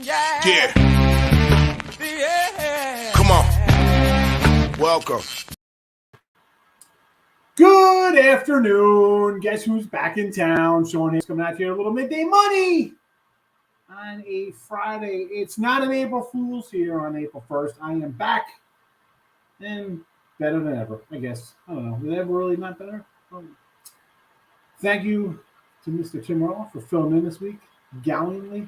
Yeah. Come on. Welcome. Good afternoon. Guess who's back in town? Sean Higgs coming out here a little midday money on a Friday. It's not an April Fool's here on April 1st. I am back and better than ever, I guess. I don't know. Was it ever really not better? Thank you to Mr. Tim Roll for filling in this week gallantly.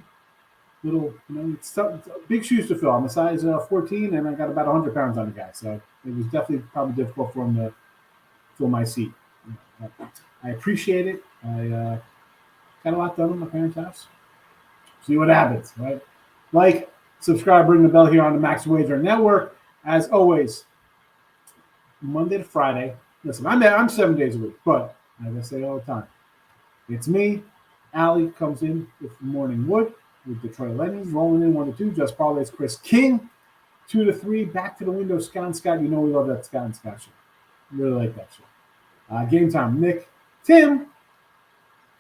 It's big shoes to fill. I'm a size 14, and I got about 100 pounds on the guy, so it was definitely probably difficult for him to fill my seat. I appreciate it. I got a lot done in my parents' house. See what happens, right? Like, subscribe, ring the bell here on the Max Wager Network. As always, Monday to Friday. Listen, I'm 7 days a week, but as I say all the time, it's me. Allie comes in with Morning Wood, with Detroit Lenny's rolling in 1 to 2. Just parlays Chris King 2 to 3. Back to the window, Scott and Scott. You know we love that Scott and Scott show. Really like that show. Game time, Nick, Tim,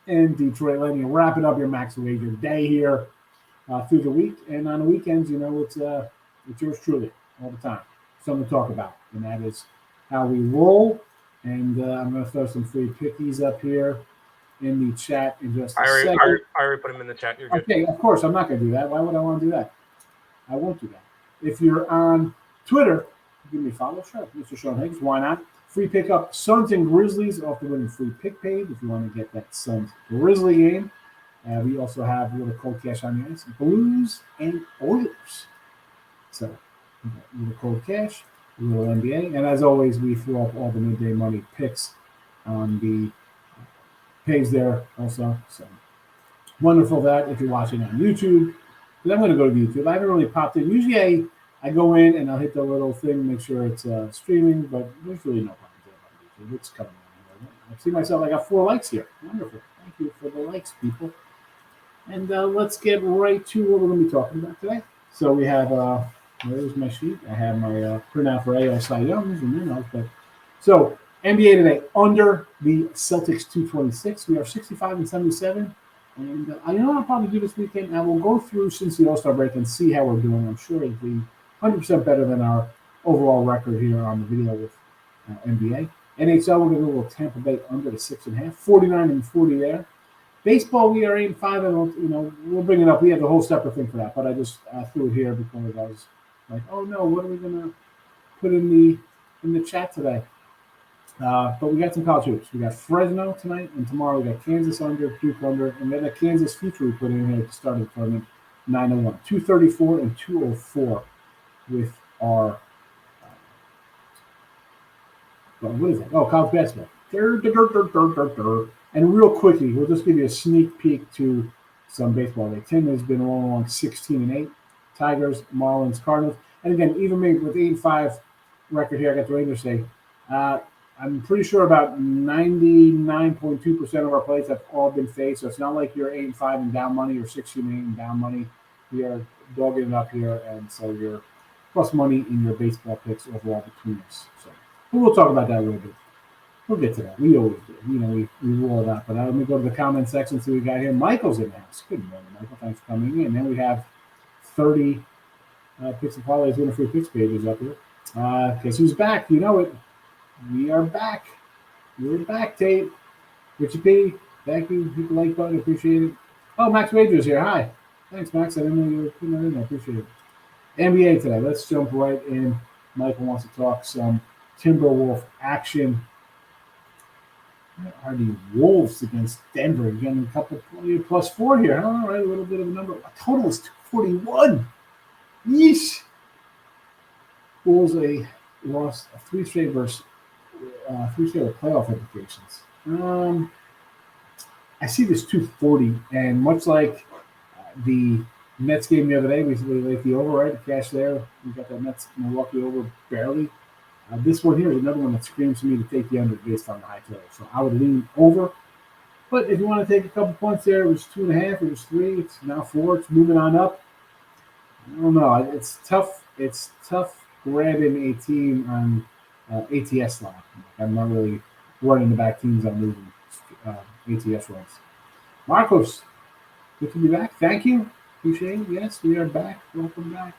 and Detroit Lenny. And wrapping up your Max Wager day here through the week. And on the weekends, it's yours truly all the time. Something to talk about, and that is how we roll. And I'm going to throw some free pickies up here in the chat in just a second. I already put them in the chat. You're good. Okay, of course. I'm not going to do that. Why would I want to do that? I won't do that. If you're on Twitter, give me a follow. Sure. Mr. Sean Higgs. Why not? Free pickup Suns and Grizzlies off the winning free pick page if you want to get that Suns Grizzly game. We also have a little cold cash on the ice. Blues and Oilers. So, a little cold cash, a little NBA. And as always, we throw up all the midday money picks on the page there also. So wonderful that if you're watching on YouTube. But I'm going to go to YouTube. I haven't really popped in. Usually I go in and I'll hit the little thing, make sure it's streaming, but there's really no problem on YouTube. It's coming on here. I see myself, I got 4 likes here. Wonderful. Thank you for the likes, people. And let's get right to what we're going to be talking about today. So we have, where's my sheet? I have my printout for AL Cy Youngs and but so NBA today, under the Celtics 226. We are 65 and 77. And I'll probably do this weekend. I will go through since the All-Star break and see how we're doing. I'm sure it'll be 100% better than our overall record here on the video with NBA. NHL, we're going to do a little Tampa Bay under the 6.5. 49 and 40 there. Baseball, we are 8-5, and we'll bring it up. We have the whole separate thing for that, but I just threw it here because I was like, oh no, what are we going to put in the chat today? But we got some college hoops. We got Fresno tonight, and tomorrow we got Kansas under, Duke under, and then a Kansas future we put in here at the start of the tournament, 901, 234 and 204 with our what is that? Oh, college basketball. And real quickly, we'll just give you a sneak peek to some baseball. Tim has been rolling along 16 and 8. Tigers, Marlins, Cardinals, and again, even me with 8-5 record here, I got the Rangers say. I'm pretty sure about 99.2% of our plays have all been faced. So it's not like you're 8-5 and down money or 16 and 8 and down money. We are dogging it up here, and so you're plus money in your baseball picks overall between us. So we'll talk about that a little bit. We'll get to that. We always do. We roll it out. But let me go to the comment section. See what we got here. Michael's in the house. Good morning, Michael. Thanks for coming in. And then we have 30 picks and parlays winner free picks pages up here. Guess who's back? You know it. We are back. We're back, Tate. Richie P, thank you. Hit the like button. Appreciate it. Oh, Max Wager's here. Hi. Thanks, Max. I didn't know you were putting that in. I appreciate it. NBA today. Let's jump right in. Michael wants to talk some Timberwolf action. Where are the Wolves against Denver? Again, a couple +4 here. All right, a little bit of a number. A total is 241. Yeesh. Wolves lost 3 straight versus 3 straight playoff implications. I see this 240, and much like the Mets game the other day, we like the over, right? The cash there. We got that Mets Milwaukee over barely. This one here is another one that screams to me to take the under based on the high total. So I would lean over. But if you want to take a couple points there, it was 2.5, it was 3, it's now 4, it's moving on up. I don't know. It's tough. It's tough grabbing a team on ATS line. I'm not really running the back teams on moving ATS runs. Marcos, good to be back. Thank you. Shane, yes, we are back. Welcome back.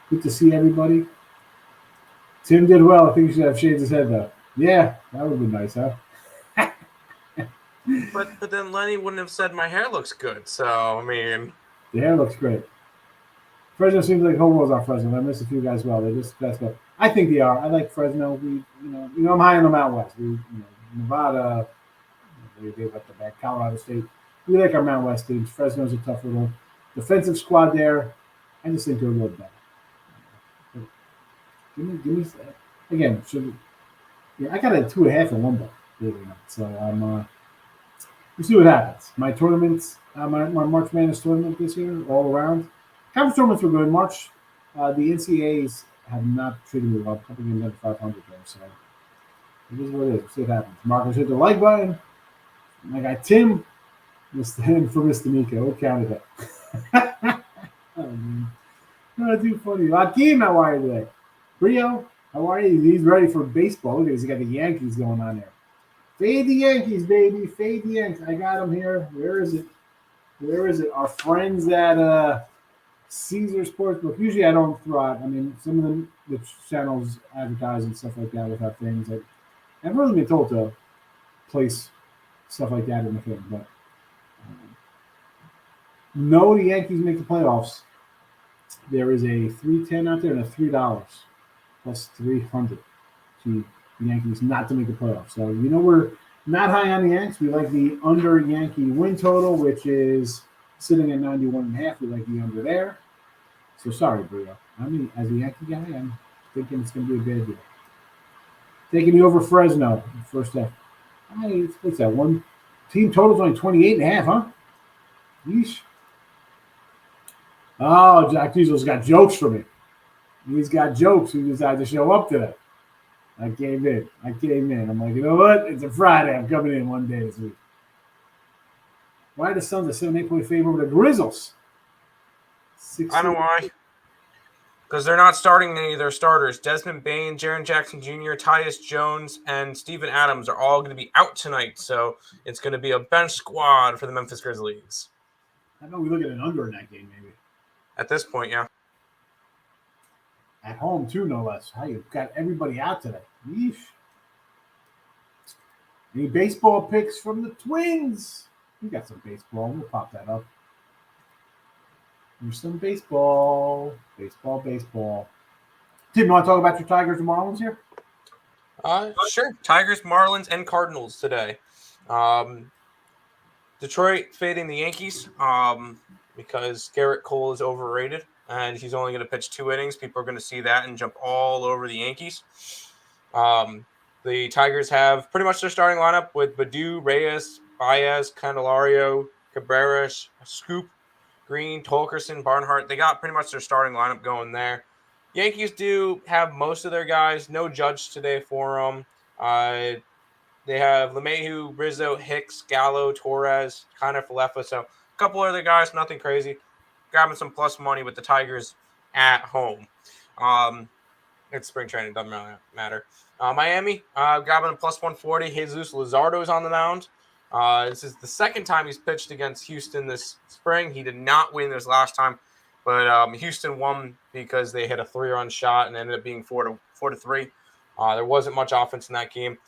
Good to see everybody. Tim did well. I think you should have shaved his head, though. Yeah, that would be nice, huh? But then Lenny wouldn't have said my hair looks good. So, I mean. The hair looks great. Fresno seems like whole world's on Fresno. I miss a few guys well. They're just best. I think they are. I like Fresno. I'm high on the Mountain West. Nevada, they got the back. Colorado State. We like our Mountain West teams. Fresno's a tough little defensive squad there. I just think they're a little better. Give me again. I got a 2.5 and 1 ball. So we'll see what happens. My tournaments, my March Madness tournament this year, all around. Conference tournaments were good. March, the NCAAs have not treated me well. A couple games under 500 there, so it is what it is. We'll see what happens. Marcus hit the like button. My guy Tim, Mr. Nico, counted it. Oh, man. Not too funny. Akeem, how are you today? Brio, how are you? He's ready for baseball. Look at this. He got the Yankees going on there. Fade the Yankees, baby. Fade the Yankees. I got them here. Where is it? Our friends at Caesar Sportsbook. Usually I don't throw out. I mean, some of them, the channels advertise and stuff like that without things. I've really been told to place stuff like that in the thing. But no, the Yankees make the playoffs. There is a $3.10 out there and a $3 plus 300 to the Yankees not to make the playoffs. So we're not high on the Yanks. We like the under Yankee win total, which is sitting at 91.5. We like the under there. So sorry, Brio. I mean, as a Yankee guy, I'm thinking it's going to be a bad deal. Taking you over Fresno first half. What's that? One team total's only 28.5, huh? Yeesh. Oh, Jack Diesel's got jokes for me. He's got jokes. He decided to show up today. I came in. I'm like, you know what? It's a Friday. I'm coming in one day this week. Why are the Suns a 7-8-point favor over the Grizzlies? I know why. Because they're not starting any of their starters. Desmond Bain, Jaren Jackson Jr., Tyus Jones, and Steven Adams are all going to be out tonight. So it's going to be a bench squad for the Memphis Grizzlies. I know we look at an under in that game, maybe. At this point, yeah. At home, too, no less. How you got everybody out today. Yeesh. Any baseball picks from the Twins? We got some baseball. We'll pop that up. There's some baseball. Baseball. Tim, you want to talk about your Tigers and Marlins here? Sure. Tigers, Marlins, and Cardinals today. Detroit fading the Yankees because Garrett Cole is overrated, and he's only going to pitch 2 innings. People are going to see that and jump all over the Yankees. The Tigers have pretty much their starting lineup with Baddoo, Reyes, Baez, Candelario, Cabrera, Scoop, Green, Tolkerson, Barnhart. They got pretty much their starting lineup going there. Yankees do have most of their guys. No Judge today for them. They have LeMahieu, Rizzo, Hicks, Gallo, Torres, Connor Falefa. So a couple other guys, nothing crazy. Grabbing some plus money with the Tigers at home. It's spring training, doesn't really matter. Miami, grabbing a plus 140. Jesus Luzardo's on the mound. This is the second time he's pitched against Houston this spring. He did not win this last time, but Houston won because they hit a 3-run shot and ended up being 4-3. There wasn't much offense in that game.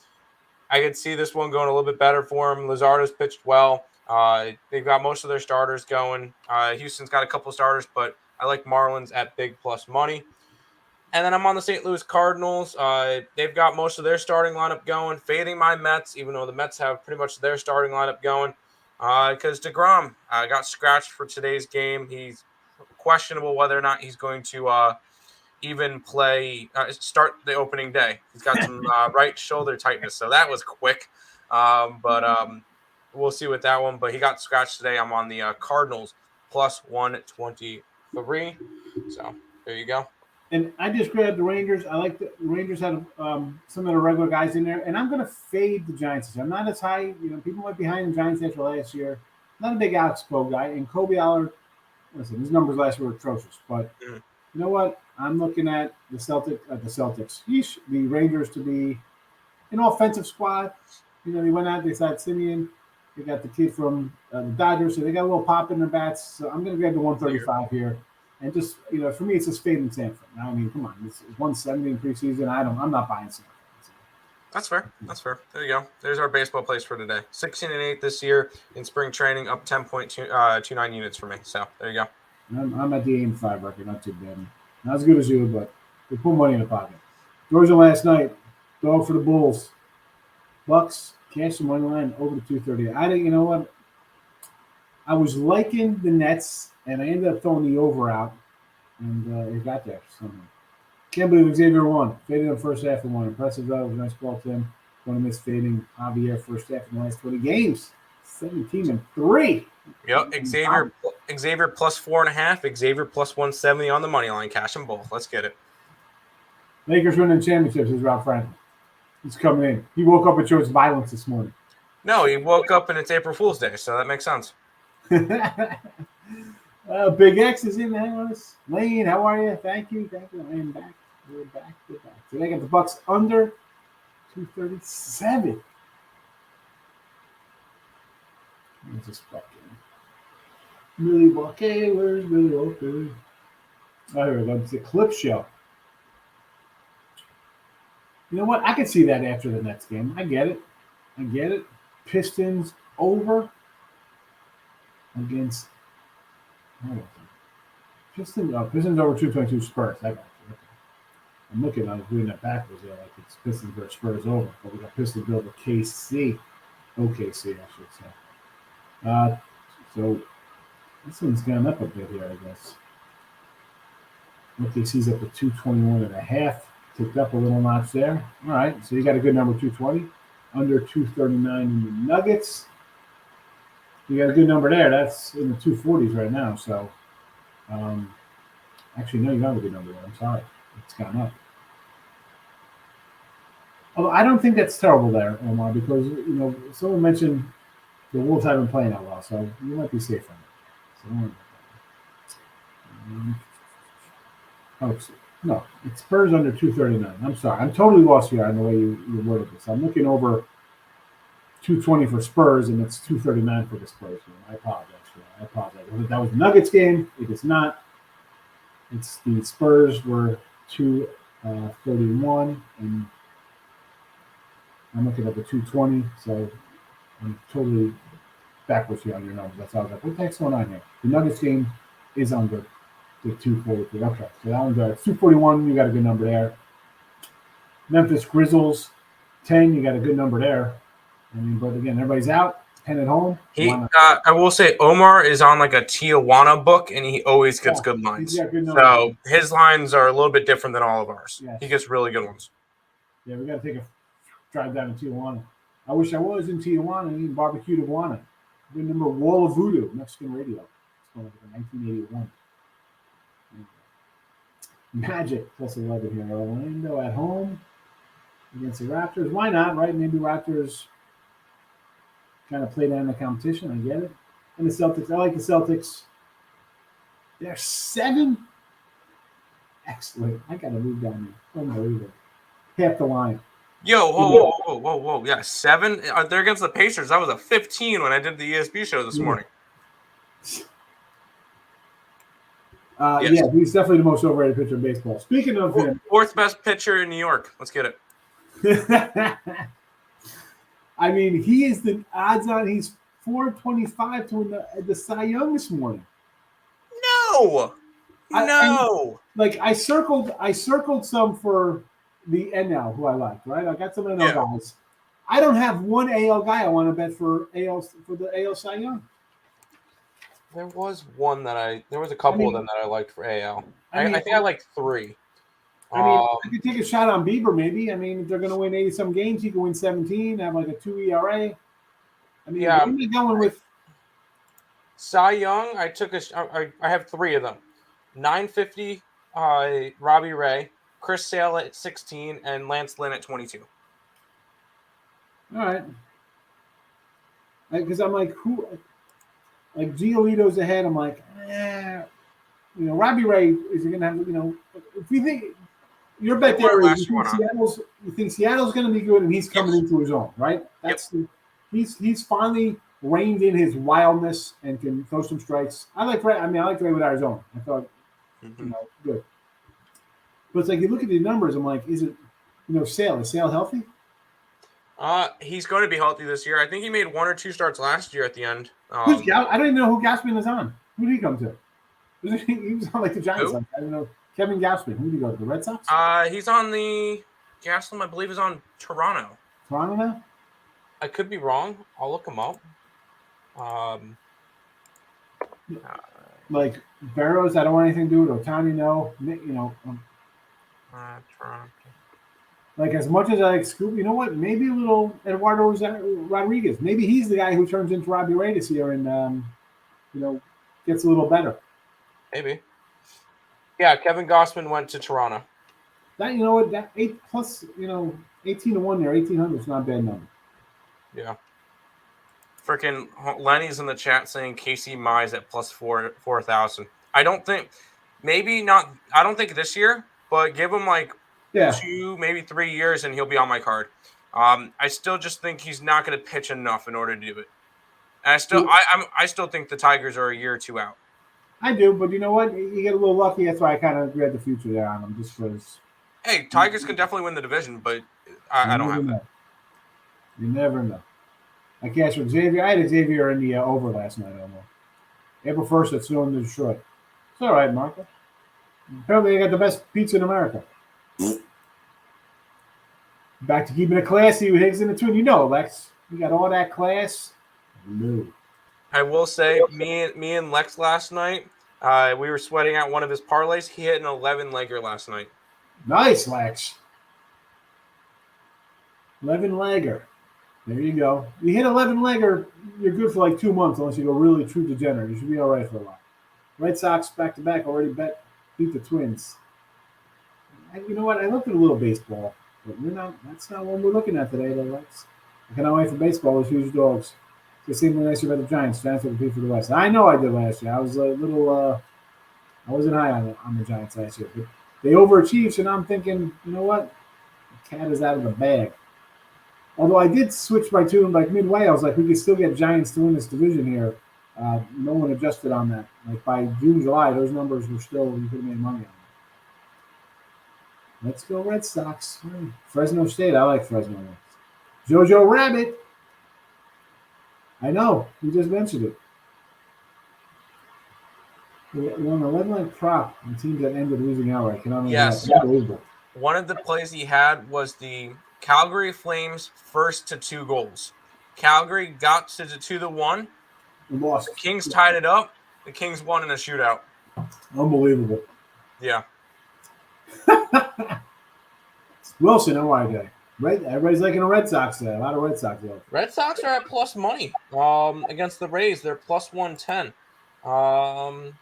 I could see this one going a little bit better for him. Luzardo's pitched well. They've got most of their starters going. Houston's got a couple of starters, but I like Marlins at big plus money. And then I'm on the St. Louis Cardinals. They've got most of their starting lineup going. Fading my Mets, even though the Mets have pretty much their starting lineup going. Because DeGrom got scratched for today's game. He's questionable whether or not he's going to even start the opening day. He's got some right shoulder tightness, so that was quick. But we'll see with that one. But he got scratched today. I'm on the Cardinals plus 123. So there you go. And I just grabbed the Rangers. I like the Rangers had some of the regular guys in there, and I'm going to fade the Giants. I'm not as high. People might be high in the Giants after last year. Not a big Alex Poe guy, and Kobe Allard. Listen, his numbers last year were atrocious, but you know what? I'm looking at the Celtics. The Rangers to be an offensive squad. They went out. They signed Simeon. They got the kid from the Dodgers, so they got a little pop in their bats. So I'm going to grab the 135 here, and just for me, it's just fading Sanford. I mean, come on, it's 170 in preseason. I'm not buying Sanford. That's fair. That's fair. There you go. There's our baseball plays for today. 16-8 this year in spring training, up 10.29 units for me. So there you go. I'm at the 8-5 record, not too bad. Not as good as you, but we put money in the pocket. Georgia last night, dog for the Bulls. Bucks cashed the money line over to 230. I didn't. You know what? I was liking the Nets, and I ended up throwing the over out, and it got there somehow. Can't believe Xavier won. Faded in the first half and won. Impressive though. Nice ball, Tim. Going to miss fading Javier first half in the last 20 games. 17-3. Yep. Xavier plus 4.5. Xavier plus 170 on the money line. Cash them both. Let's get it. Lakers winning championships is Rob Franklin. He's coming in. He woke up and chose violence this morning. No, he woke up and it's April Fool's Day, so that makes sense. Big X is in the house. Lane, how are you? Thank you. I am back. We're back. So they got the Bucks under 237. Let's just fucking Milwaukee. Where's Milwaukee? Oh, here we go. It's a clip show. You know what? I can see that after the Nets game. I get it. Pistons over against. Pistons over 222 Spurs. I got you. Okay. I'm looking on doing that backwards there, like it's Pistons versus Spurs over, but we got Pistons over KC. OKC, I should say. So this one's gone up a bit here, I guess. OKC's up to 221.5. Ticked up a little notch there. All right, so you got a good number, 220. Under 239 in the Nuggets. You got a good number there. That's in the 240s right now. So, actually, no, you don't have a good number there. I'm sorry. It's gone up. Although I don't think that's terrible there, Omar, because, someone mentioned the Wolves haven't playing that well, so you might be safe on it. So don't worry about that. No, it's Spurs under 239. I'm sorry. I'm totally lost here on the way you worded this. I'm looking over 220 for Spurs, and it's 239 for the Spurs game. I apologize for that. I apologize. That was the Nuggets game. It is not. It's the Spurs were 231, and I'm looking at the 220, so I'm totally backwards here on your numbers. That's how I was like, what the heck's going on here? The Nuggets game is under the 243. Okay, so that one's it's 241. You got a good number there. Memphis Grizzlies 10. You got a good number there. I mean, but again, everybody's out. 10 at home. I will say Omar is on like a Tijuana book, and he always gets good lines. So his lines are a little bit different than all of ours. Yes. He gets really good ones. Yeah, we got to take a drive down to Tijuana. I wish I was in Tijuana and eating barbecue Tijuana. Good number, Wall of Voodoo, Mexican radio. It's going like 1981. Magic plus 11 here. Orlando at home against the Raptors. Why not, right? Maybe Raptors kind of play down the competition. I get it. And the Celtics. I like the Celtics. They're 7. Excellent. I got to move down here. Unbelievable. Half the line. Yo, whoa. Yeah, 7. They're against the Pacers. That was a 15 when I did the ESP show this morning. Yes. Yeah, he's definitely the most overrated pitcher in baseball. Speaking of him, fourth best pitcher in New York. Let's get it. I mean, he is the odds on. He's 425 to win the Cy Young this morning. No. I circled some for the NL who I liked. Right, I got some NL guys. I don't have one AL guy I want to bet for the AL Cy Young. There was a couple of them that I liked for AL. I think I liked 3. I mean, I could take a shot on Bieber, maybe. I mean, if they're going to win 80-some games, he can win 17, have like a 2 ERA. I mean, what are you going with? Cy Young, I have 3 of them. 950, Robbie Ray, Chris Sale at 16, and Lance Lynn at 22. All right. Because I'm like, who? Like, Giolito's ahead. I'm like, Robbie Ray is going to have, if you think, your bet there is you think Seattle's going to be good and he's coming into his own, right? He's finally reined in his wildness and can throw some strikes. I like Ray with Arizona. I thought, good. But it's like you look at the numbers. I'm like, is it, Sale? Is Sale healthy? He's going to be healthy this year. I think he made 1 or 2 starts last year at the end. I don't even know who Gausman is on. Who did he come to? He was on like the Giants. Who? I don't know. Kevin Gausman. Who did he go to? The Red Sox? He's on the Gaslam, I believe, is on Toronto. Toronto now? I could be wrong. I'll look him up. Like Barrows, I don't want anything to do with Otani. No, Toronto. Like as much as I like Scoop, you know what? Maybe a little Eduardo Rodriguez. Maybe he's the guy who turns into Robbie Ray this year and gets a little better. Maybe. Yeah, Kevin Gausman went to Toronto. That that 8 plus 18-1 there, 1,800 is not a bad number. Yeah. Freaking Lenny's in the chat saying Casey Mize at plus 4,000. I don't think this year, but give him 2, maybe 3 years and he'll be on my card. I still just think he's not going to pitch enough in order to do it. And I still think the Tigers are a year or 2 out. I do, but you know what? You get a little lucky. That's why I kind of read the future there on him, just because. Hey, Tigers can definitely win the division, but I don't have that. You never know. I cashed with Xavier. I had Xavier in the over last night almost. April 1st, it's snowing in Detroit. It's all right, Marco. Apparently, they got the best pizza in America. Back to keeping it classy with Higgs and the Twin. Lex, you got all that class. No. I will say, me and Lex last night, we were sweating out one of his parlays. He hit an 11-legger last night. Nice, Lex. 11-legger. There you go. You hit 11-legger, you're good for 2 months unless you go really true degenerate. You should be all right for a while. Red Sox back-to-back already beat the Twins. You know what? I looked at a little baseball, but that's not what we're looking at today, though, Lex. I cannot wait for baseball with huge dogs. It's the same thing last year about the Giants. Giants would compete for the West. I know I did last year. I was a little I wasn't high on the Giants last year. But they overachieved, so now I'm thinking, you know what? The cat is out of the bag. Although I did switch my tune midway. I was like, we could still get Giants to win this division here. No one adjusted on that. By June, July, those numbers were still, you could have made money on them. Let's go Red Sox. Fresno State. I like Fresno. Jojo Rabbit. I know. You just mentioned it. We won an 11-leg prop on teams that ended losing outright. Yes. Unbelievable. One of the plays he had was the Calgary Flames first to 2 goals. Calgary got to the 2-1. Lost. The Kings tied it up. The Kings won in a shootout. Unbelievable. Yeah. Wilson, OI Right? Everybody's liking a Red Sox there. A lot of Red Sox there. Red Sox are at plus money against the Rays. They're plus 110.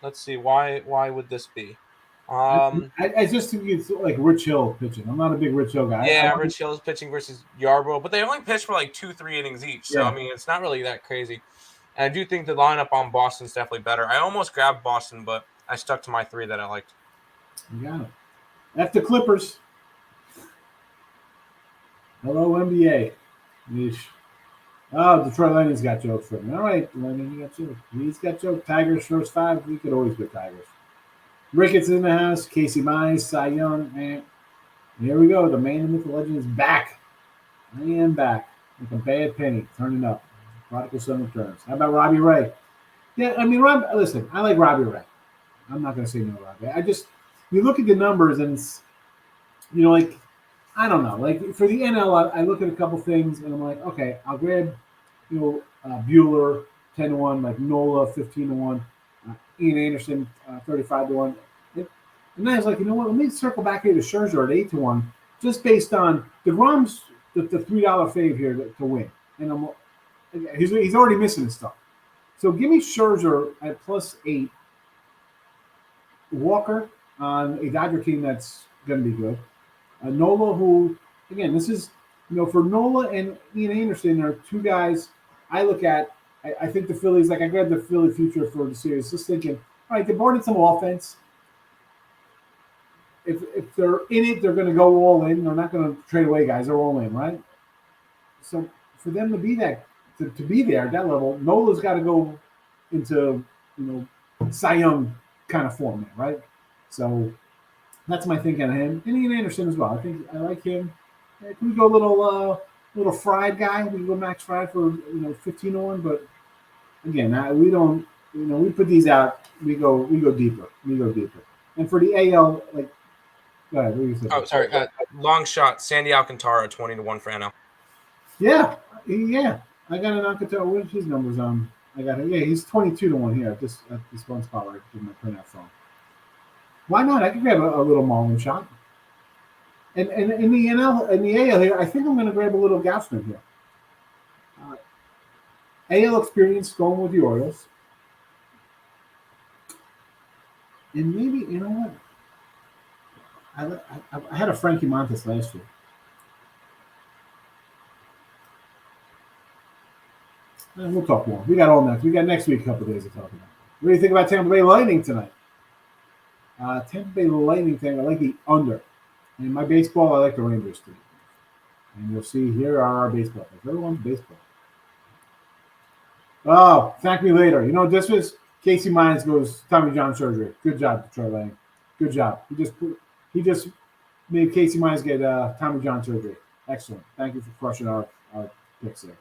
Let's see. Why would this be? I just think it's like Rich Hill pitching. I'm not a big Rich Hill guy. Yeah, Rich Hill's pitching versus Yarbrough, but they only pitch for 2-3 innings each. So, Yeah. It's not really that crazy. And I do think the lineup on Boston's definitely better. I almost grabbed Boston, but I stuck to my 3 that I liked. You got it. F the Clippers. Hello, NBA. Yeesh. Oh, Detroit Lenny's got jokes for me. All right, Lenny, you got jokes. He's got jokes. Tigers first 5. We could always get Tigers. Ricketts in the house. Casey Mize, Cy Young. And here we go. The man, the myth, the legend is back. I am back. Like a bad penny. Turning up. Prodigal son returns. How about Robbie Ray? Yeah, listen, I like Robbie Ray. I'm not going to say no Robbie. You look at the numbers and it's, I don't know. For the NL, I look at a couple things and I'm like, okay, I'll grab, Bueller 10-1, Nola 15-1, Ian Anderson 35-1. And then I was like, you know what? Let me circle back here to Scherzer at 8-1, just based on DeGrom's the $3 fave here to win, and he's already missing his stuff. So give me Scherzer at +8, Walker on a Dodger team that's going to be good. Nola, who, again, this is, for Nola and Ian Anderson are 2 guys I look at. I think the Phillies, I grabbed the Philly future for the series, just thinking, all right, they brought in some offense. If they're in it, they're going to go all in. They're not going to trade away guys. They're all in, right? So for them to be that to be there at that level, Nola's got to go into Cy Young kind of format, right? So that's my thinking of him. And Ian Anderson as well. I think I like him. Can we go little Fried guy? We can go Max Fried for 15-1, but again, we don't. We put these out. We go deeper. And for the AL, go ahead. What do you think? Oh, sorry. Long shot. Sandy Alcantara, 20-1 for NL. Yeah. I got an Alcantara. What's his numbers on? I got it. Yeah, he's 22-1 here at this one spot where I did my printout from. Why not? I could grab a little Marlin shot. And in the NL, in the AL here, I think I'm going to grab a little Gausman here. AL experience going with the Orioles. And maybe, you know what? I had a Frankie Montes last year. And we'll talk more. We got all next. We got next week a couple of days to talk about. What do you think about Tampa Bay Lightning tonight? Tampa Bay Lightning thing, I like the under. And in my baseball, I like the Rangers too. And you'll see here are our baseball picks. Everyone's baseball. Oh, thank me later. You know what this was? Casey Mines goes Tommy John surgery. Good job, Detroit Lightning. Good job. He just made Casey Mines get Tommy John surgery. Excellent. Thank you for crushing our picks there.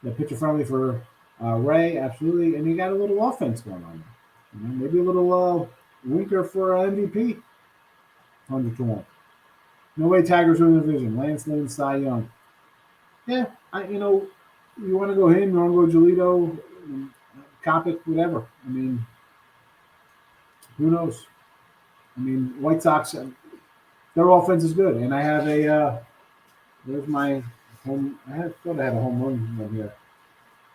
The pitcher friendly for Ray, absolutely. And you got a little offense going on there. Maybe a little Winker for MVP. 100-1. No way Tigers win the division. Lance Lynn, Cy Young. Yeah, you want to go him, you want to go Giolito, Kopech, whatever. I mean, who knows? I mean, White Sox, their offense is good. And I have there's my home. I thought I had a home run one here.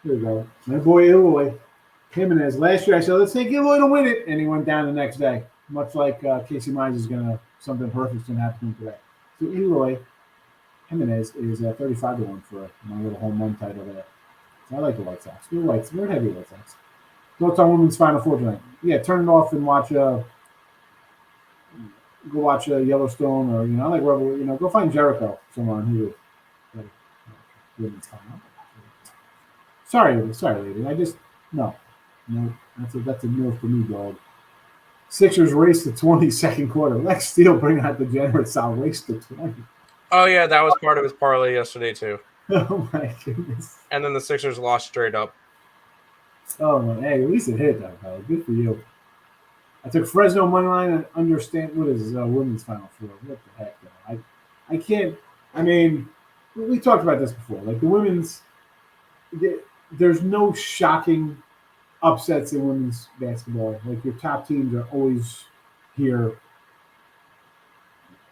Here we go. My boy Eloy Jimenez. Last year I said, let's take Eloy to win it. And he went down the next day. Much like Casey Mines is going to, something perfect's going to happen today. So Eloy Jimenez is 35-1 for my little home run title there. So I like the White Sox. We're heavy White Sox. Thoughts on women's Final Four tonight? Yeah, turn it off and watch. Go watch Yellowstone, or I like Rebel. Go find Jericho somewhere on Hulu. Women's Final. Sorry, lady. I just no. That's a no for me, dog. Sixers race to 20 second quarter. Lex Steele bring out the generous solid race to 20. Oh, yeah, that was part of his parlay yesterday, too. Oh, my goodness. And then the Sixers lost straight up. Oh, man. Hey, at least it hit, though, pal. Good for you. I took Fresno money line and understand what is women's Final Four. What the heck, though? I can't. I mean, we talked about this before. Like, the women's, there's no shocking upsets in women's basketball. Like, your top teams are always here,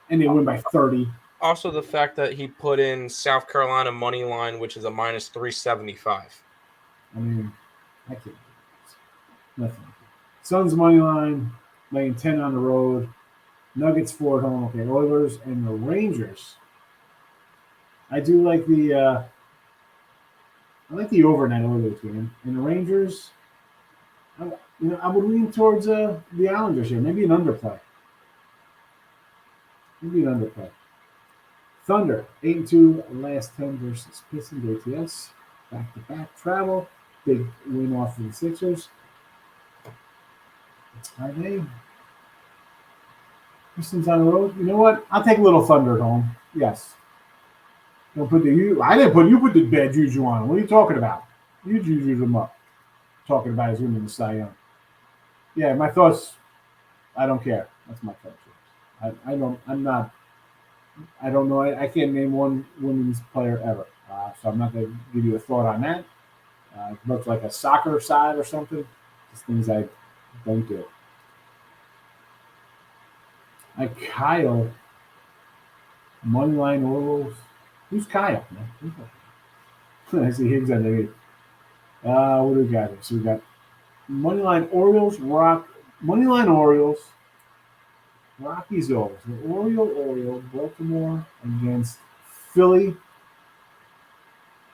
and they win by 30. Also, the fact that he put in South Carolina money line, which is a minus 375. I mean, I can't do this. Nothing. Suns money line, laying 10 on the road. Nuggets 4 at home. Okay, Oilers and the Rangers. I do like the overnight Oilers game. And the Rangers, I would lean towards the Islanders here. Maybe an underplay. Thunder, 8-2, last 10 versus Pistons, ATS. Back-to-back travel. Big win off of the Sixers. Are they? Pistons on the road. You know what? I'll take a little Thunder at home. Yes. Don't put you put the bad juju on him. What are you talking about? You jujued him up. Talking about his women in Cy Young. Yeah, my thoughts, I don't care. That's my thoughts. I don't know. I can't name one women's player ever. So I'm not going to give you a thought on that. It looks like a soccer side or something. Just things I don't do. Kyle, moneyline Orioles. Who's Kyle, man? I see Higgs underneath. What do we got here? So we got moneyline Orioles, moneyline Orioles, Rockies Orioles. Oriole, Baltimore against Philly.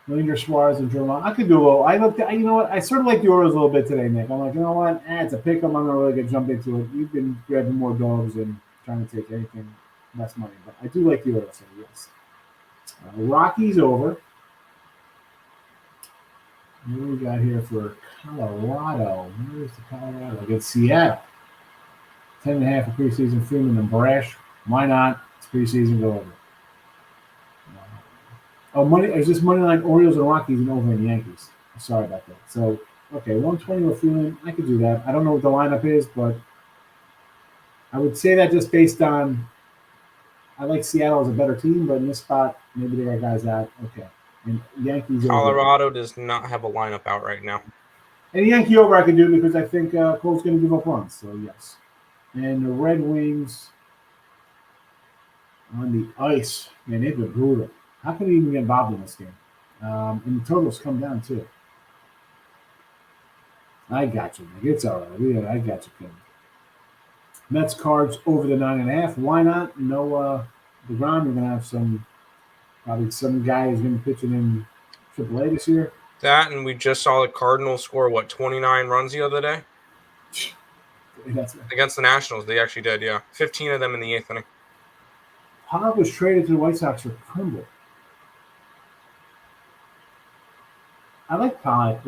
Ranger Suarez and Drummond. I could do a little. You know what? I sort of like the Orioles a little bit today, Nick. I'm like, you know what? It's a pick 'em. I'm not really gonna jump into it. You've been grabbing more dogs and trying to take anything less money, but I do like the Orioles. So yes. Rockies over. What do we got here for Colorado? Where's the Colorado? Against Seattle. 10.5 for preseason. Freeman and Brash. Why not? It's preseason. Go over. Oh, money. Is this money line Orioles and Rockies and over in Yankees? Sorry about that. So, okay, 120 with Freeman. I could do that. I don't know what the lineup is, but I would say that just based on I like Seattle as a better team, but in this spot, maybe they got guys out. Okay. And Yankees over. Colorado does not have a lineup out right now. And Yankee over I could do because I think Cole's going to give up runs. So, yes. And the Red Wings on the ice. Man, they've been brutal. How can he even get involved in this game? And the totals come down, too. I got you, Nick. It's all right. Yeah, I got you, Kim. Mets Cards over the 9.5. Why not? No DeGrom. You're going to have probably some guy who's going to be pitching in AAA this year. That, and we just saw the Cardinals score, 29 runs the other day? Against the Nationals, they actually did, yeah. 15 of them in the 8th inning. Pollock was traded to the White Sox for Trimble. I like Pollock.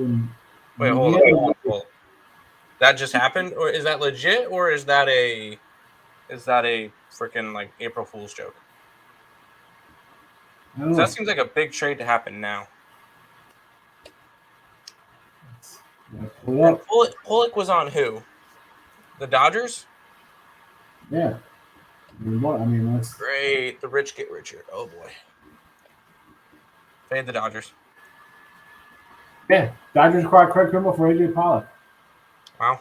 Wait, hold on. That just happened, or is that legit, or is that a freaking like April Fool's joke? That seems like a big trade to happen now. Pollock was on who? The Dodgers? Yeah. I mean, that's great. The rich get richer. Oh boy. Fade the Dodgers. Yeah, Dodgers acquired Craig Kimbrell for AJ Pollock. Wow.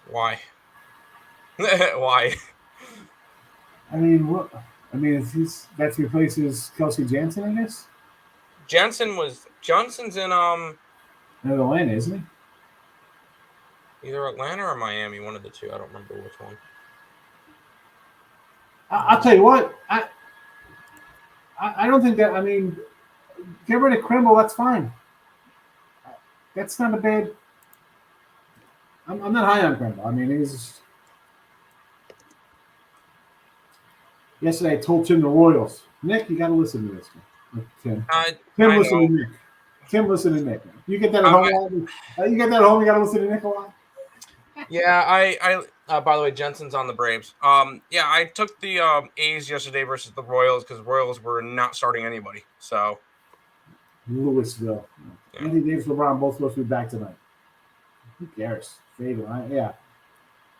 Why? Why? I mean, that replaces Kelsey Jansen, I guess. Johnson's in Atlanta, isn't he? Either Atlanta or Miami, one of the two. I don't remember which one. I'll tell you what. I don't think that. I mean, get rid of Kimbrell. That's fine. That's not a bad. I'm not high on Kimbrell. I mean, yesterday I told Tim the Royals, Nick, you got to listen to this. Tim, listen to Nick. Tim, listen to Nick. You get that at home. You get that at home. You got to listen to Nick a lot. Yeah, I by the way, Jensen's on the Braves. Yeah, I took the A's yesterday versus the Royals because Royals were not starting anybody. So Louisville. Yeah. Andy Davis, LeBron both supposed to be back tonight. Who cares? Fader, right? Yeah.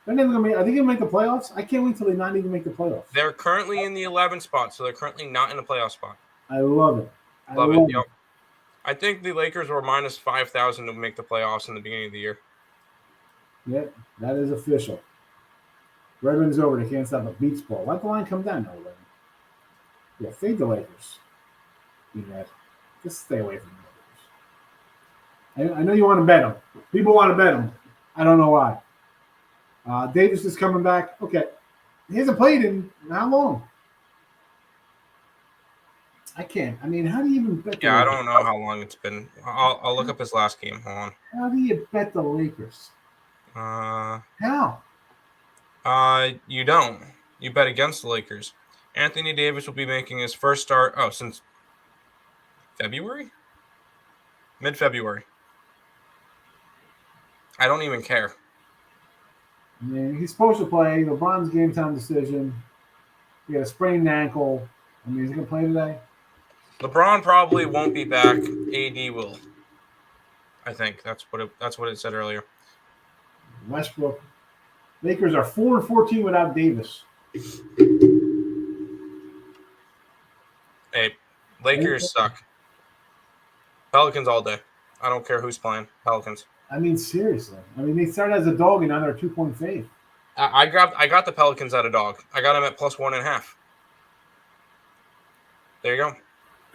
Are they going to make the playoffs? I can't wait till they not even make the playoffs. They're currently in the 11th spot, so they're currently not in the playoff spot. I love it. Love it. Yep. I think the Lakers were minus 5,000 to make the playoffs in the beginning of the year. Yep, that is official. Redmond's over. They can't stop a beats ball. Let the line come down, though, Redmond. Yeah, fade the Lakers. Just stay away from the Lakers. I know you want to bet them. People want to bet them. I don't know why. Davis is coming back. Okay. He hasn't played in how long? I can't. I mean, how do you even bet the Lakers? I don't know how long it's been. I'll look up his last game. Hold on. How do you bet the Lakers? How? You don't. You bet against the Lakers. Anthony Davis will be making his first start. Oh, since February? Mid-February. I don't even care. I mean, he's supposed to play. LeBron's game time decision. He had a sprained ankle. I mean, is he going to play today? LeBron probably won't be back. AD will. I think that's what it said earlier. Westbrook. Lakers are 4-14 without Davis. Hey, Lakers suck. Pelicans all day. I don't care who's playing. Pelicans. I mean, seriously. I mean, they started as a dog and now they're a 2-point fave. I got the Pelicans at a dog. I got them at plus 1.5. There you go.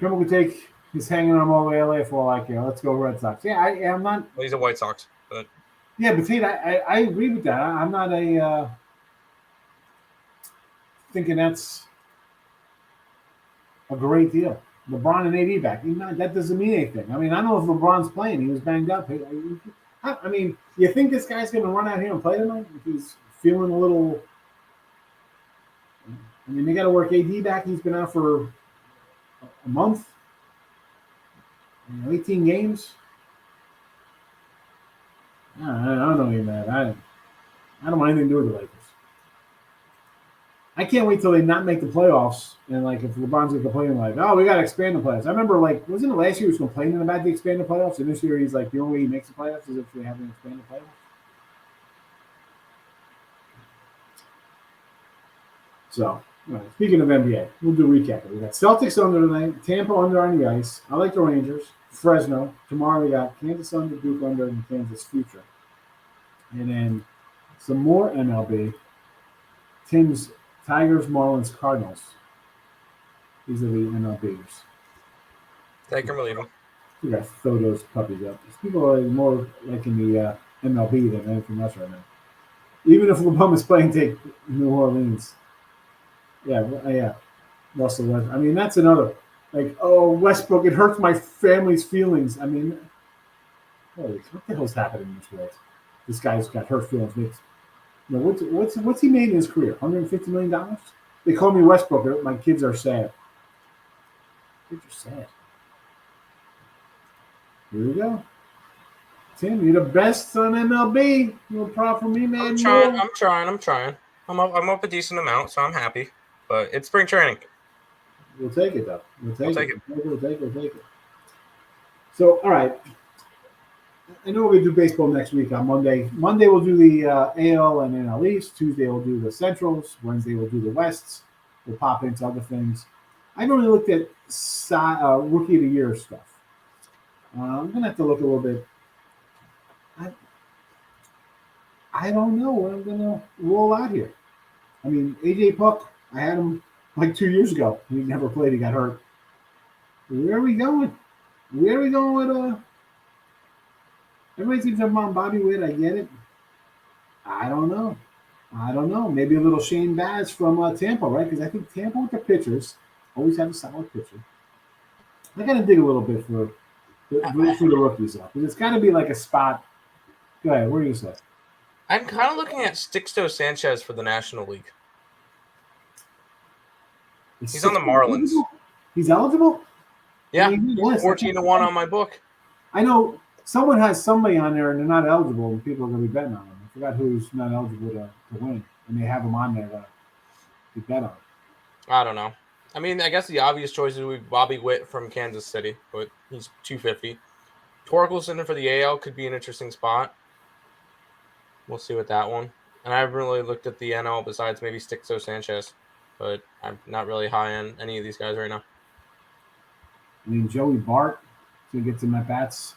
Kimbrell could take. He's hanging on all the way LA for all I care. Let's go Red Sox. Yeah, I'm not. Well, he's a White Sox, but. Yeah, but Tate, I agree with that. I'm not thinking that's a great deal. LeBron and AD back. That doesn't mean anything. I mean, I know if LeBron's playing, he was banged up. I mean, you think this guy's going to run out here and play tonight? If he's feeling a little. I mean, they got to work AD back. He's been out for a month. 18 games. I don't know you, man. I don't want anything to do with the Lakers. I can't wait till they not make the playoffs. And like, if LeBron's going to complain, like, oh, we got to expand the playoffs. I remember, like, wasn't it last year he was complaining about the expanded playoffs? And this year he's like, the only way he makes the playoffs is if they haven't expanded the playoffs. So, speaking of NBA, we'll do a recap. We got Celtics under tonight, Tampa under on the ice. I like the Rangers, Fresno. Tomorrow we got Kansas under, Duke under, and Kansas future. And then some more MLB. Tim's Tigers, Marlins, Cardinals. These are the MLBs. Take them or leave them. We got to throw those puppies up. These people are more liking the MLB than anything else right now. Even if LeBron is playing, take New Orleans. Yeah. Russell Westbrook. I mean, that's another. Like, oh, Westbrook, it hurts my family's feelings. I mean, holy, what the hell's happening in this world? This guy's got hurt feelings. What's he made in his career? $150 million? They call me Westbrook. My kids are sad. Kids are sad. Here we go. Tim, you're the best on MLB. No problem for me, man. I'm trying. I'm up a decent amount, so I'm happy. But it's spring training. We'll take it, though. We'll take it. We'll take it. So, all right. I know we're going to do baseball next week on Monday. Monday we'll do the AL and NL East. Tuesday we'll do the Centrals. Wednesday we'll do the Wests. We'll pop into other things. I haven't really looked at Rookie of the Year stuff. I'm going to have to look a little bit. I don't know what I'm going to roll out here. I mean, A.J. Puck, I had him like 2 years ago. He never played. He got hurt. Where are we going? Where are we going with everybody seems to have on Bobby Witt. I get it. I don't know. Maybe a little Shane Baz from Tampa, right? Because I think Tampa with the pitchers always have a solid pitcher. I got to dig a little bit for the rookies, though. Because it's got to be like a spot. Go ahead. What do you say? I'm kind of looking at Sixto Sanchez for the National League. He's on the Marlins. He's eligible? Yeah, 14-1 on my book. I know someone has somebody on there and they're not eligible, and people are going to be betting on them. I forgot who's not eligible to win, and they have them on there to bet on. I don't know. I mean, I guess the obvious choices would be Bobby Witt from Kansas City, but he's 250. Torkelson for the AL could be an interesting spot. We'll see with that one. And I haven't really looked at the NL besides maybe Sixto Sanchez, but I'm not really high on any of these guys right now. I mean, Joey Bart to get some at-bats.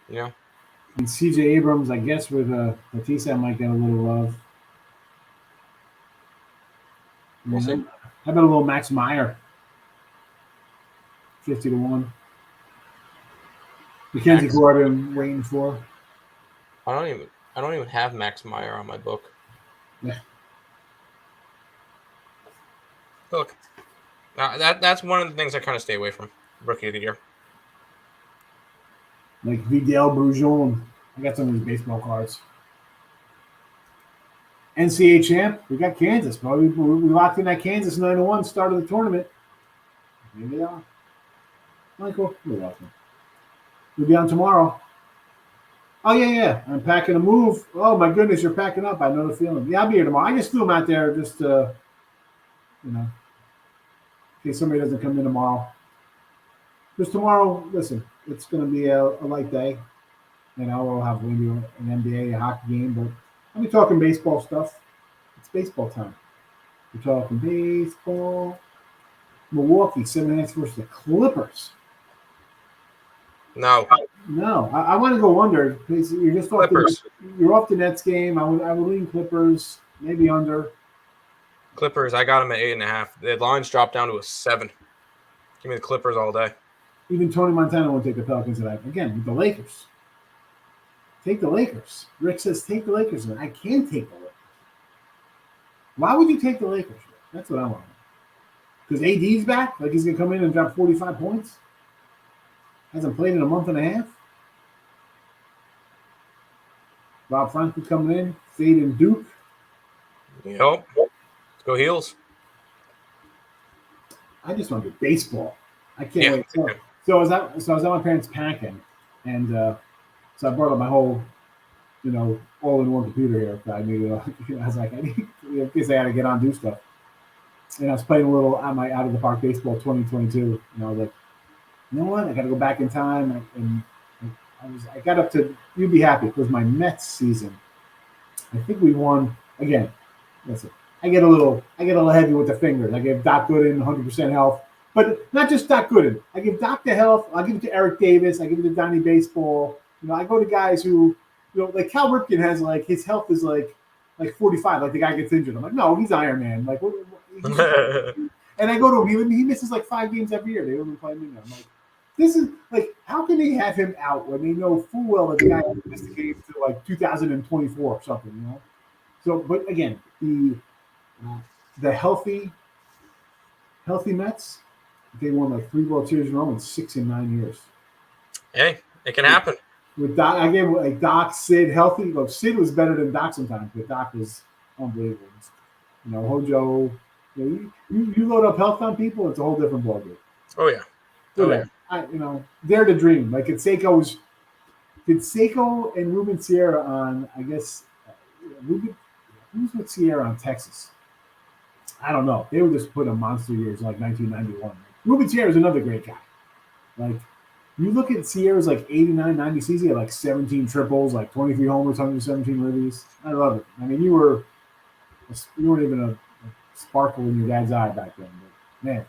Yeah. And C.J. Abrams, I guess, with Batista might get a little love. We'll see. How about a little Max Meyer? 50-1. Mackenzie Gordon waiting for. I don't even have Max Meyer on my book. Yeah. Look, that's one of the things I kind of stay away from. Rookie of the Year. Like Vidal Brujon. I got some of these baseball cards. NCAA champ. We got Kansas, bro. We locked in that Kansas 9-1 start of the tournament. Here they are. Michael, you're welcome. We'll be on tomorrow. Oh, yeah. I'm packing a move. Oh, my goodness, you're packing up. I know the feeling. Yeah, I'll be here tomorrow. I just threw them out there just to, in case somebody doesn't come in tomorrow. Because tomorrow, listen, it's going to be a light day. We'll have maybe an NBA, a hockey game, but I'll be talking baseball stuff. It's baseball time. We're talking baseball. Milwaukee, 7-8 versus the Clippers. No, I want to go under. You're just off Clippers. You're off the Nets game. I would lean Clippers, maybe under. Clippers, I got them at 8.5. The lines dropped down to a 7. Give me the Clippers all day. Even Tony Montana won't take the Pelicans tonight. Again, with the Lakers. Take the Lakers. Rick says take the Lakers. And I can take the Lakers. Why would you take the Lakers? That's what I want. Because AD's back? Like he's going to come in and drop 45 points? Hasn't played in a month and a half? Rob Franklin coming in, fading Duke. Yep. Let's go Heels. I just want to do baseball. I can't wait. So I was at my parents' packing, and so I brought up my whole, all-in-one computer here. I needed, I was like, I need, in case I had to get on do stuff. And I was playing a little at my out of the park baseball 2022, and I was like, you know what? I got to go back in time, and I got up to. You'd be happy. It was my Mets season. I think we won again. Listen, I get a little heavy with the fingers. I give Doc Gooden 100% health, but not just Doc Gooden. I give Doc the health. I give it to Eric Davis. I give it to Donnie Baseball. I go to guys who, like Cal Ripken has his health is like 45. Like the guy gets injured. I'm like, no, he's Iron Man. Like, and I go to him. He misses like 5 games every year. They don't even play him in there. I'm like, this is like, how can they have him out when they know full well that the guy missed the game to like 2024 or something, So, but again, the healthy Mets, they won like 3 World Series in a row in 6 and 9 years. Hey, it can happen. With Doc, I gave like Doc, Sid healthy. Look, Sid was better than Doc sometimes, but Doc was unbelievable. Hojo, you load up health on people, it's a whole different ballgame. Oh yeah. They're the dream. Like did Seiko and Ruben Sierra on? I guess who's with Sierra on Texas? I don't know. They were just put on monster years like 1991. Ruben Sierra is another great guy. Like you look at Sierra's like 89, 90 season, he had like 17 triples, like 23 homers, 117 ribbies. I love it. I mean, you weren't even a sparkle in your dad's eye back then, but man.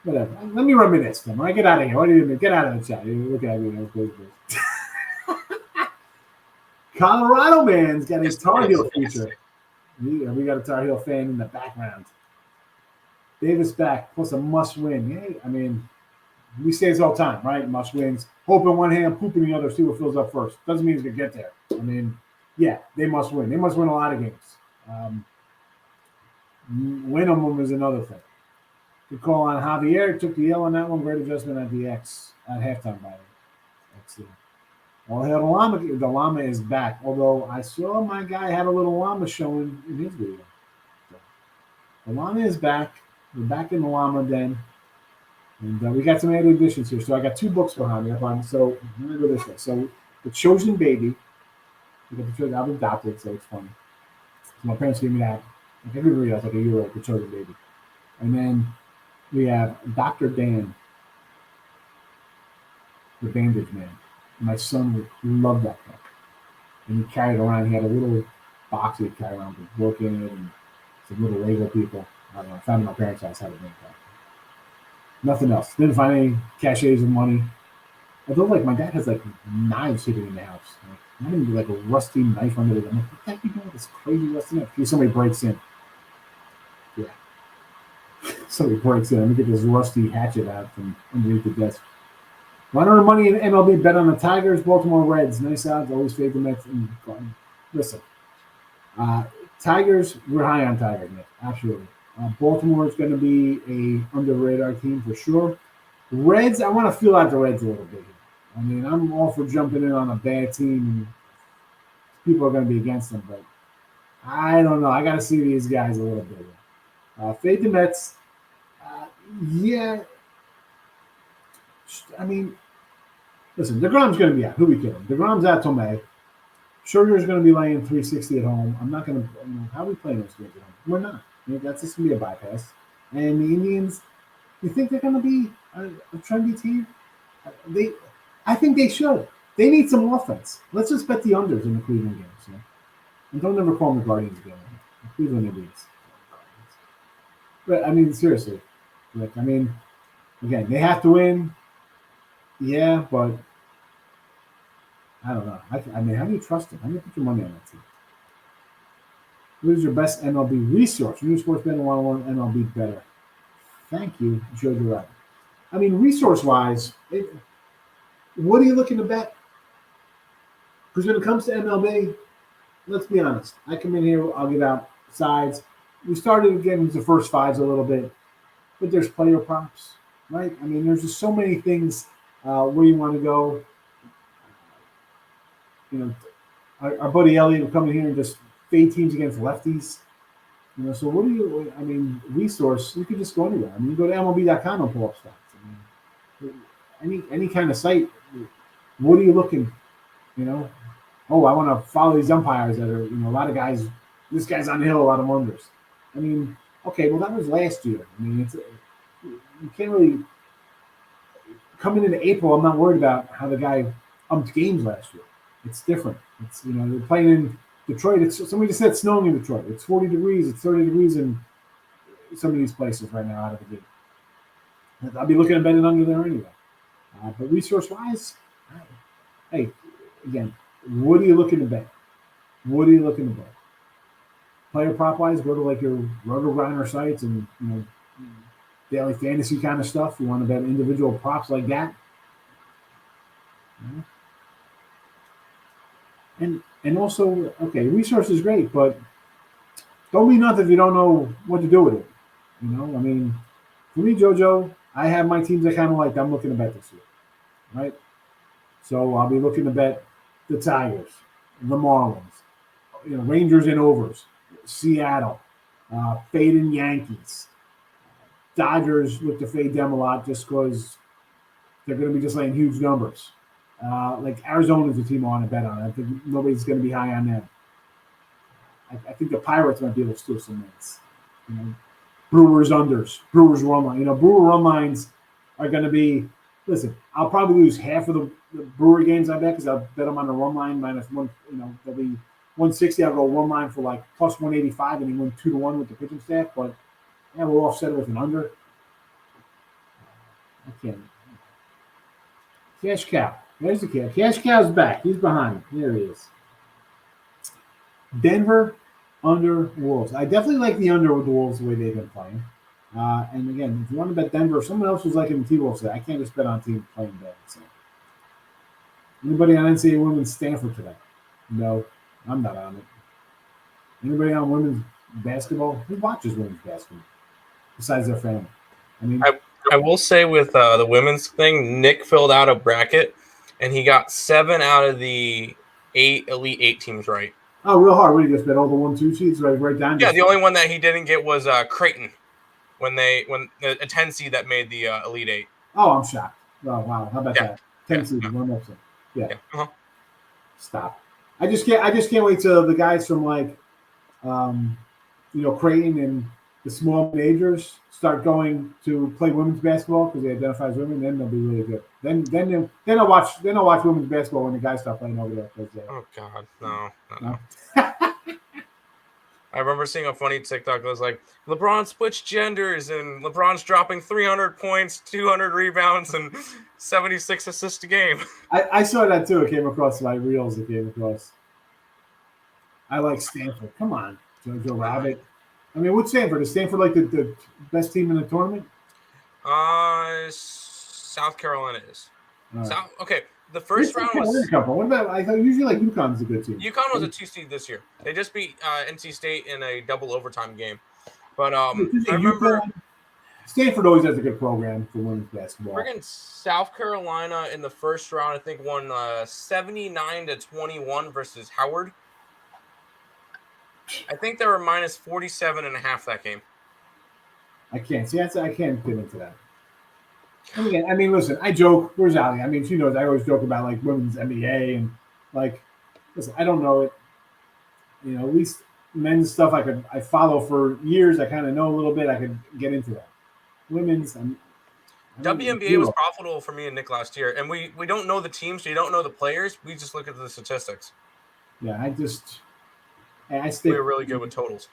Whatever. Let me reminisce them. All right, get out of here. What do you mean? Get out of the chat. You look at me. Colorado man's got his Tar Heel feature. Yeah, we got a Tar Heel fan in the background. Davis back, plus a must win. Yeah, I mean, we say this all the time, right? Must wins. Hope in one hand, poop in the other, see what fills up first. Doesn't mean he's going to get there. I mean, yeah, they must win. They must win a lot of games. Win them is another thing. Good call on Javier. Took the L on that one. Great adjustment at the X at halftime, by the way. Excellent. Well, the llama is back. Although I saw my guy had a little llama showing in his video. So, the llama is back. We're back in the llama den. And we got some added additions here. So I got 2 books behind me. So I'm going to go this way. So The Chosen Baby. We got The Chosen. I was adopted, so it's funny. So my parents gave me that. I think we read that like a year old, The Chosen Baby. And then we have Dr. Dan, the Bandage Man. My son would love that book. And he carried around. He had a little box he'd carry around with book in it and some little Lego people. I don't know. I found it at my parents' house. Had it in that. Nothing else. Didn't find any cachets of money. Although, like, my dad has, like, knives hidden in the house. Like, not even, like, a rusty knife under it. I'm like, what the heck are you doing with this crazy rusty knife? In case somebody breaks in. Yeah. Somebody breaks in. Let me get this rusty hatchet out from underneath the desk. Want to earn money in MLB? Bet on the Tigers, Baltimore Reds. Nice odds. Always fade the Mets. Listen, Tigers, we're high on Tigers, Nick. Absolutely. Baltimore is going to be a under-radar team for sure. Reds, I want to feel out the Reds a little bit here. I mean, I'm all for jumping in on a bad team. People are going to be against them, but I don't know. I got to see these guys a little bit. Fade the Mets. Yeah. I mean, listen, DeGrom's going to be out. Who we kidding? DeGrom's out till May. Sugar's going to be laying 360 at home. I'm not going to, how are we playing those games at home? We're not. I mean, that's just going to be a bypass. And the Indians, you think they're going to be a trendy team? I think they should. They need some offense. Let's just bet the unders in the Cleveland games. You know? And don't ever call them the Guardians game. The Cleveland Indians. But, I mean, seriously. Like, I mean, again, they have to win. Yeah, but I don't know. I mean, how do you trust them? How do you put your money on that team? What is your best MLB resource? New sports betting 101 MLB better. Thank you, Jojo Rabbit. I mean, resource-wise, what are you looking to bet? Because when it comes to MLB, let's be honest. I come in here, I'll give out sides. We started getting the first fives a little bit, but there's player props, right? I mean, there's just so many things where you want to go. You know, our buddy Elliot will come in here and just fade teams against lefties. You know, so what do you? I mean, resource. You could just go anywhere. I mean, you go to MLB.com and pull up stats. any kind of site. What are you looking? You know, oh, I want to follow these umpires that are, a lot of guys. This guy's on the hill, a lot of wonders. I mean, okay, well that was last year. I mean, you can't really coming into April. I'm not worried about how the guy umped games last year. It's different. It's they're playing in Detroit. Somebody just said it's snowing in Detroit. It's 40 degrees. It's 30 degrees in some of these places right now out of the gate. I'll be looking at betting under there anyway. But resource-wise, hey, again, what are you looking to bet? What are you looking to bet? Player prop-wise, go to like your RotoGrinder sites and daily fantasy kind of stuff. You want to bet individual props like that. And also, okay, resource is great, but don't be nothing if you don't know what to do with it. I mean, for me, JoJo, I have my teams I kind of like. I'm looking to bet this year, right? So I'll be looking to bet the Tigers, the Marlins, Rangers and overs, Seattle, fading Yankees. Dodgers look to fade them a lot just because they're going to be just laying huge numbers. Like Arizona's a team I want to bet on. I think nobody's going to be high on them. I think the Pirates might be able to steal some minutes. Brewers unders, Brewers run line. Brewer run lines are going to be. Listen, I'll probably lose half of the Brewer games I bet because I'll bet them on the run line -1. They'll be 160. I'll go one line for like plus 185, and he win 2-1 with the pitching staff. But yeah, we'll offset it with an under. I can't. Cash cow. There's the cow. Cash cow's back. He's behind. There he is. Denver under Wolves. I definitely like the under with the Wolves the way they've been playing. And again, if you want to bet Denver, someone else was liking the T-Wolves today. I can't just bet on team playing bad. So. Anybody on NCAA Women's Stanford today? No, I'm not on it. Anybody on women's basketball? Who watches women's basketball besides their family? I mean, I will say with the women's thing, Nick filled out a bracket, and he got 7 out of the 8 Elite 8 teams right. Oh, real hard. What do you just bet all the 1-2 seeds right down? Yeah, the only one that he didn't get was Creighton when a 10 seed that made the Elite 8. Oh, I'm shocked. Oh, wow. How about that? 10 seed, 1 upset. Yeah. Uh-huh. Stop. I just can't wait till the guys from like, Creighton and the small majors start going to play women's basketball because they identify as women. Then they'll be really good. Then I'll watch women's basketball when the guys start playing over there. Oh God, no. I remember seeing a funny TikTok that was like, LeBron switched genders and LeBron's dropping 300 points, 200 rebounds, and 76 assists a game. I saw that too. It came across my reels. I like Stanford. Come on, Joe Rabbit. I mean, what's Stanford? Is Stanford like the best team in the tournament? South Carolina is. Right. Okay, the first round was. What about? I thought usually like UConn's a good team. UConn was a 2 seed this year. They just beat NC State in a double overtime game. But I remember Stanford always has a good program for women's basketball. Friggin' South Carolina in the first round, I think, won 79-21 versus Howard. I think they were minus 47.5 that game. I can't see. I can't get into that. And again, I mean, listen. I joke. Where's Ali? I mean, she knows. I always joke about like women's NBA and like. Listen, I don't know it. At least men's stuff I follow for years. I kind of know a little bit. I could get into that. Women's. WNBA was profitable for me and Nick last year, and we don't know the teams, so you don't know the players. We just look at the statistics. Yeah, we're really good with totals.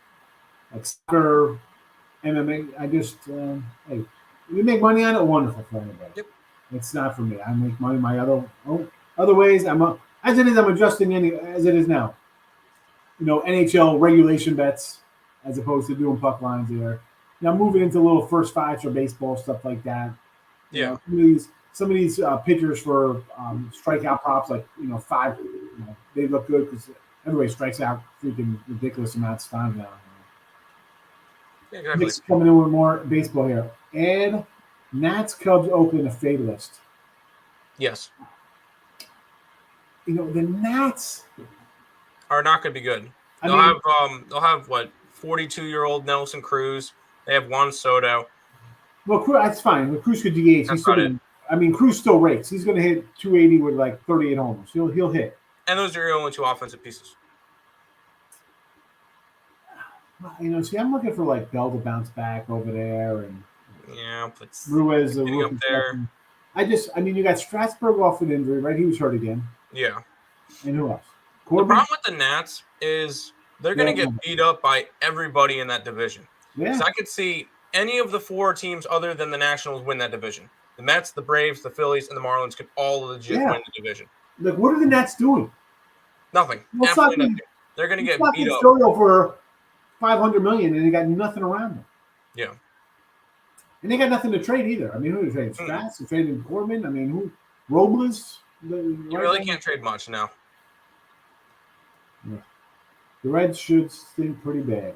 Like soccer, MMA. Hey, you make money on it. Wonderful for anybody. Yep. It's not for me. I make money my other ways. As it is. I'm adjusting as it is now. NHL regulation bets as opposed to doing puck lines there. Now moving into little first fives for baseball stuff like that. Yeah. Some of these pitchers for strikeout props like 5. They look good because everybody strikes out freaking ridiculous amounts of time now. Yeah, exactly. Nick's coming in with more baseball here. Add Nats, Cubs, Oakland, a fade list. Yes. The Nats are not going to be good. They'll have what 42-year-old Nelson Cruz. They have Juan Soto. Well, that's fine. Cruz could DH. That's about it. I mean, Cruz still rakes. He's going to hit 280 with like 38 homers. He'll hit. And those are your only 2 offensive pieces. See, I'm looking for like Bell to bounce back over there, and but Ruiz up there. You got Strasburg off an injury, right? He was hurt again. Yeah. And who else? Corbin? The problem with the Nats is they're going to get beat up by everybody in that division. Yeah. So I could see any of the 4 teams other than the Nationals win that division. The Mets, the Braves, the Phillies, and the Marlins could all legit win the division. Look, what are the Nats doing? Nothing. Absolutely nothing. They're going to get beat up. For $500 million, and they got nothing around them. Yeah. And they got nothing to trade either. I mean, who are they trading? Strats? They're trading Corbin? I mean, who? Robles? You really can't trade much now. Yeah. The Reds should stink pretty bad.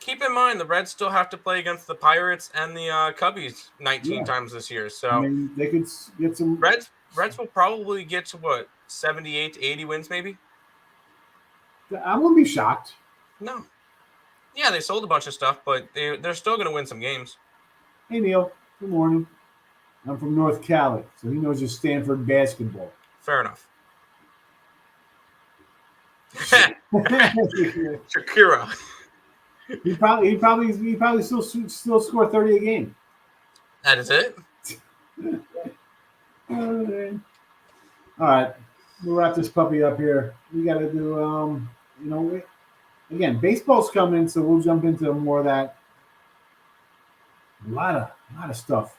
Keep in mind, the Reds still have to play against the Pirates and the Cubbies 19 times this year. So I mean, they could get some. Reds will probably get to 78 to 80 wins, maybe. I wouldn't be shocked. No. Yeah, they sold a bunch of stuff, but they're still going to win some games. Hey, Neil. Good morning. I'm from North Cali, so he knows his Stanford basketball. Fair enough. Shakira. He probably still score 30 a game. That is it. All right, we'll wrap this puppy up here. We got to do again, baseball's coming, so we'll jump into more of that. A lot of stuff.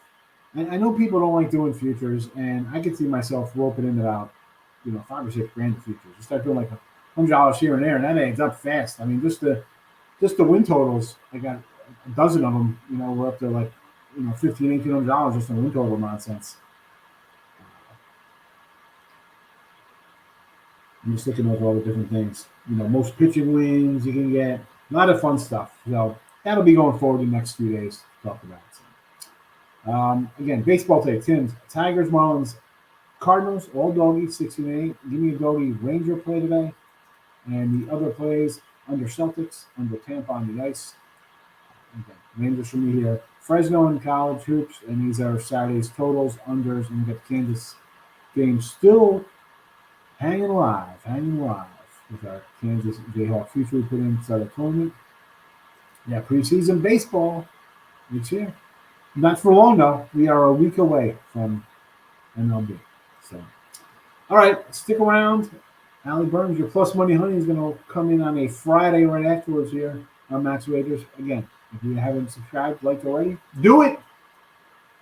And I know people don't like doing futures, and I could see myself roping in about $5 or $6 grand in futures. You start doing like $100 here and there, and that adds up fast. I mean, just the win totals. I got a dozen of them. We're up to like $1,500, $1,800 just on win total nonsense. I'm just looking over all the different things. Most pitching wins you can get. A lot of fun stuff. So that'll be going forward in the next few days to talk about. Again, baseball today. Tim's Tigers, Marlins, Cardinals, all doggy, 16-8. Give me a doggy Ranger play today. And the other plays under Celtics, under Tampa on the ice. Okay, Rangers for me here. Fresno and college hoops, and these are Saturday's totals, unders, and we got the Kansas game still hanging alive with our Kansas Jayhawk future we put inside the tournament. Yeah, preseason baseball. It's here. Not for long, though. We are a week away from MLB. So, all right, stick around. Allie Burns, your plus money honey is going to come in on a Friday right afterwards here on Max Wagers. Again, if you haven't subscribed, liked already, do it.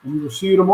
And we will see you tomorrow.